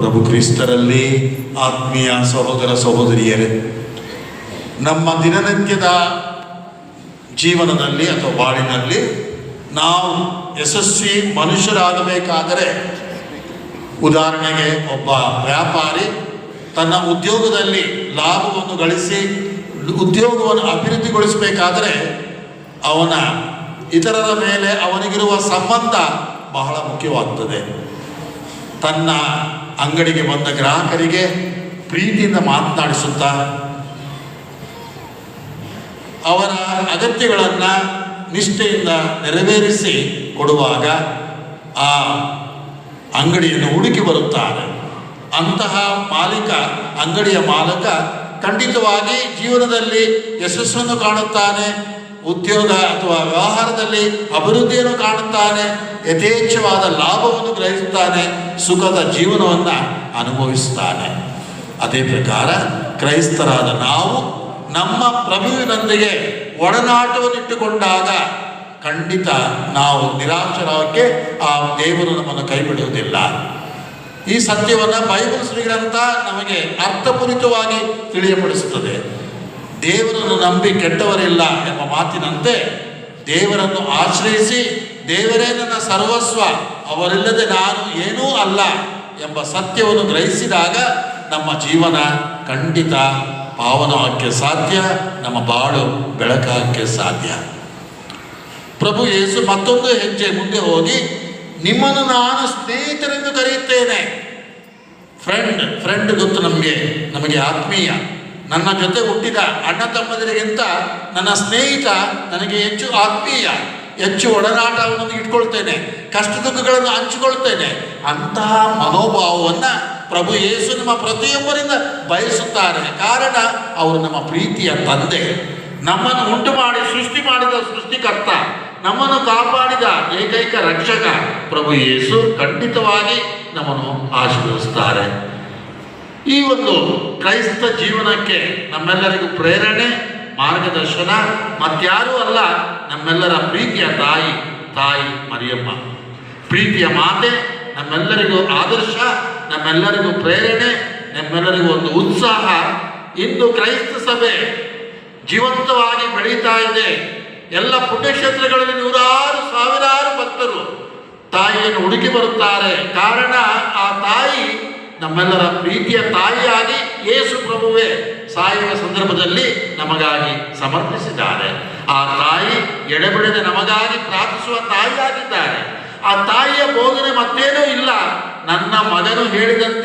ಪ್ರಭು ಕ್ರಿಸ್ತರಲ್ಲಿ ಆತ್ಮೀಯ ಸಹೋದರ ಸಹೋದರಿಯರೇ, ನಮ್ಮ ದಿನನಿತ್ಯದ ಜೀವನದಲ್ಲಿ ಅಥವಾ ಬಾಳಿನಲ್ಲಿ ನಾವು ಯಶಸ್ವಿ ಮನುಷ್ಯರಾಗಬೇಕಾದರೆ, ಉದಾಹರಣೆಗೆ ಒಬ್ಬ ವ್ಯಾಪಾರಿ ತನ್ನ ಉದ್ಯೋಗದಲ್ಲಿ ಲಾಭವನ್ನು ಗಳಿಸಿ ಉದ್ಯೋಗವನ್ನು ಅಭಿವೃದ್ಧಿಗೊಳಿಸಬೇಕಾದರೆ ಅವನ ಇತರರ ಮೇಲೆ ಅವನಿಗಿರುವ ಸಂಬಂಧ ಬಹಳ ಮುಖ್ಯವಾಗ್ತದೆ. ತನ್ನ ಅಂಗಡಿಗೆ ಬಂದ ಗ್ರಾಹಕರಿಗೆ ಪ್ರೀತಿಯಿಂದ ಮಾತನಾಡಿಸುತ್ತಾ ಅವರ ಅಗತ್ಯಗಳನ್ನು ನಿಷ್ಠೆಯಿಂದ ನೆರವೇರಿಸಿ ಕೊಡುವಾಗ ಆ ಅಂಗಡಿಯನ್ನು ಹುಡುಕಿ ಬರುತ್ತಾರೆ. ಅಂತಹ ಅಂಗಡಿಯ ಮಾಲಕ ಖಂಡಿತವಾಗಿ ಜೀವನದಲ್ಲಿ ಯಶಸ್ಸನ್ನು ಕಾಣುತ್ತಾನೆ, ಉದ್ಯೋಗ ಅಥವಾ ವ್ಯವಹಾರದಲ್ಲಿ ಅಭಿವೃದ್ಧಿಯನ್ನು ಕಾಣುತ್ತಾನೆ, ಯಥೇಚ್ಛವಾದ ಲಾಭವನ್ನು ಗ್ರಹಿಸುತ್ತಾನೆ, ಸುಖದ ಜೀವನವನ್ನು ಅನುಭವಿಸುತ್ತಾನೆ. ಅದೇ ಪ್ರಕಾರ ಕ್ರೈಸ್ತರಾದ ನಾವು ನಮ್ಮ ಪ್ರಭುವಿನೊಂದಿಗೆ ಒಡನಾಟವನ್ನಿಟ್ಟುಕೊಂಡಾಗ ಖಂಡಿತ ನಾವು ನಿರಾಶರಾಗಕ್ಕೆ ಆ ದೇವರು ನಮ್ಮನ್ನು ಕೈ ಬಿಡುವುದಿಲ್ಲ. ಈ ಸತ್ಯವನ್ನು ಬೈಬಲ್ ಶ್ರೀಗ್ರಂಥ ನಮಗೆ ಅರ್ಥಪೂರಿತವಾಗಿ ತಿಳಿಯಪಡಿಸುತ್ತದೆ. ದೇವರನ್ನು ನಂಬಿ ಕೆಟ್ಟವರಿಲ್ಲ ಎಂಬ ಮಾತಿನಂತೆ ದೇವರನ್ನು ಆಶ್ರಯಿಸಿ ದೇವರೇ ನನ್ನ ಸರ್ವಸ್ವ, ಅವರಿಲ್ಲದೆ ನಾನು ಏನೂ ಅಲ್ಲ ಎಂಬ ಸತ್ಯವನ್ನು ಗ್ರಹಿಸಿದಾಗ ನಮ್ಮ ಜೀವನ ಖಂಡಿತ ಪಾವನಕ್ಕೆ ಸಾಧ್ಯ, ನಮ್ಮ ಬಾಳು ಬೆಳಕಾಗಕ್ಕೆ ಸಾಧ್ಯ. ಪ್ರಭು ಯೇಸು ಮತ್ತೊಂದು ಹೆಜ್ಜೆ ಮುಂದೆ ಹೋಗಿ, ನಿಮ್ಮನ್ನು ನಾನು ಸ್ನೇಹಿತರೆಂದು ಕರೆಯುತ್ತೇನೆ. ಫ್ರೆಂಡ್ ಗೊತ್ತು ನಮಗೆ ಆತ್ಮೀಯ. ನನ್ನ ಜೊತೆ ಹುಟ್ಟಿದ ಅಣ್ಣ ತಮ್ಮಂದಿರಿಗಿಂತ ನನ್ನ ಸ್ನೇಹಿತ ನನಗೆ ಹೆಚ್ಚು ಆತ್ಮೀಯ, ಹೆಚ್ಚು ಒಡನಾಟವನ್ನು ಇಟ್ಕೊಳ್ತೇನೆ, ಕಷ್ಟ ದುಃಖಗಳನ್ನು ಹಂಚಿಕೊಳ್ತೇನೆ. ಅಂತಹ ಮನೋಭಾವವನ್ನು ಪ್ರಭು ಯೇಸು ನಮ್ಮ ಪ್ರತಿಯೊಬ್ಬರಿಂದ ಬಯಸುತ್ತಾರೆ. ಕಾರಣ ಅವರು ನಮ್ಮ ಪ್ರೀತಿಯ ತಂದೆ, ನಮ್ಮನ್ನು ಉಂಟು ಮಾಡಿ ಸೃಷ್ಟಿ ಮಾಡಿದ ಸೃಷ್ಟಿಕರ್ತ, ನಮ್ಮನ್ನು ಕಾಪಾಡಿದ ಏಕೈಕ ರಕ್ಷಕ ಪ್ರಭು ಯೇಸು ಖಂಡಿತವಾಗಿ ನಮ್ಮನ್ನು ಆಶೀರ್ವದಿಸುತ್ತಾರೆ. ಈ ಒಂದು ಕ್ರೈಸ್ತ ಜೀವನಕ್ಕೆ ನಮ್ಮೆಲ್ಲರಿಗೂ ಪ್ರೇರಣೆ, ಮಾರ್ಗದರ್ಶನ ಮತ್ಯಾರೂ ಅಲ್ಲ, ನಮ್ಮೆಲ್ಲರ ಪ್ರೀತಿಯ ತಾಯಿ ಮರಿಯಮ್ಮ. ಪ್ರೀತಿಯ ಮಾತೆ ನಮ್ಮೆಲ್ಲರಿಗೂ ಆದರ್ಶ, ನಮ್ಮೆಲ್ಲರಿಗೂ ಪ್ರೇರಣೆ, ನಮ್ಮೆಲ್ಲರಿಗೂ ಒಂದು ಉತ್ಸಾಹ. ಇಂದು ಕ್ರೈಸ್ತ ಸಭೆ ಜೀವಂತವಾಗಿ ಬೆಳೀತಾ ಇದೆ. ಎಲ್ಲ ಪುಣ್ಯಕ್ಷೇತ್ರಗಳಲ್ಲಿ ನೂರಾರು ಸಾವಿರಾರು ಭಕ್ತರು ತಾಯಿಯನ್ನು ಹುಡುಕಿ ಬರುತ್ತಾರೆ. ಕಾರಣ ಆ ತಾಯಿ ನಮ್ಮೆಲ್ಲರ ಪ್ರೀತಿಯ ತಾಯಿಯಾಗಿ ಯೇಸು ಪ್ರಭುವೇ ಸಾಯುವ ಸಂದರ್ಭದಲ್ಲಿ ನಮಗಾಗಿ ಸಮರ್ಪಿಸಿದ್ದಾರೆ. ಆ ತಾಯಿ ಎಡೆಬಿಡದೆ ನಮಗಾಗಿ ಪ್ರಾರ್ಥಿಸುವ ತಾಯಿಯಾಗಿದ್ದಾರೆ. ಆ ತಾಯಿಯ ಬೋಧನೆ ಮತ್ತೇನೂ ಇಲ್ಲ, ನನ್ನ ಮಗನು ಹೇಳಿದಂತೆ